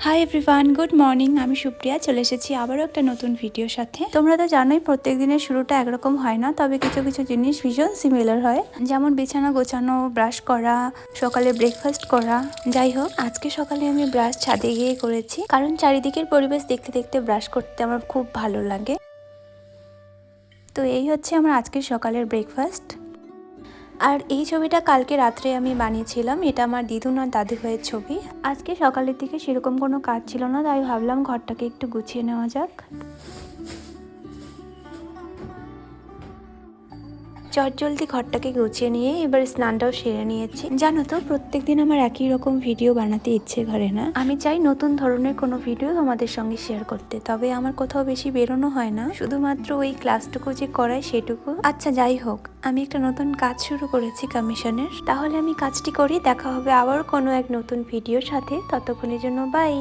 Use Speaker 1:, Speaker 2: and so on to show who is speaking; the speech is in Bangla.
Speaker 1: Hi everyone, good morning. আমি সুপ্রিয়া, চলে এসেছি আবারও একটা নতুন ভিডিওর সাথে। তোমরা তো জানোই প্রত্যেক দিনের শুরুটা একরকম হয় না, তবে কিছু কিছু জিনিস ভীষণ সিমিলার হয়, যেমন বিছানা গোছানো, ব্রাশ করা, সকালে ব্রেকফাস্ট করা। যাই হোক, আজকে সকালে আমি ব্রাশ ছাদে গিয়ে করেছি, কারণ চারিদিকের পরিবেশ দেখতে দেখতে ব্রাশ করতে আমার খুব ভালো লাগে। তো এই হচ্ছে আমার আজকের সকালের ব্রেকফাস্ট। আর এই ছবিটা কালকে রাত্রে আমি বানিয়েছিলাম। এটা আমার দিদুন আর দাদু ভাইয়ের ছবি। আজকে সকালের দিকে সেরকম কোনো কাজ ছিল না, তাই ভাবলাম ঘরটাকে একটু গুছিয়ে নেওয়া যাক। চটজলদি ঘরটাকে গুছিয়ে নিয়ে এবার স্নানটাও সেরে নিয়েছি। জানো তো, প্রত্যেকদিন আমার একই রকম ভিডিও বানাতে ইচ্ছে করে না। আমি চাই নতুন ধরনের কোনো ভিডিও তোমাদের সঙ্গে শেয়ার করতে, তবে আমার কোথাও বেশি বেরোনো হয় না, শুধুমাত্র ওই ক্লাসটুকু যে করাই সেটুকু। আচ্ছা, যাই হোক, আমি একটা নতুন কাজ শুরু করেছি কমিশনের। তাহলে আমি কাজটি করি। দেখা হবে আবার কোনো এক নতুন ভিডিওর সাথে। ততক্ষণের জন্য বাই।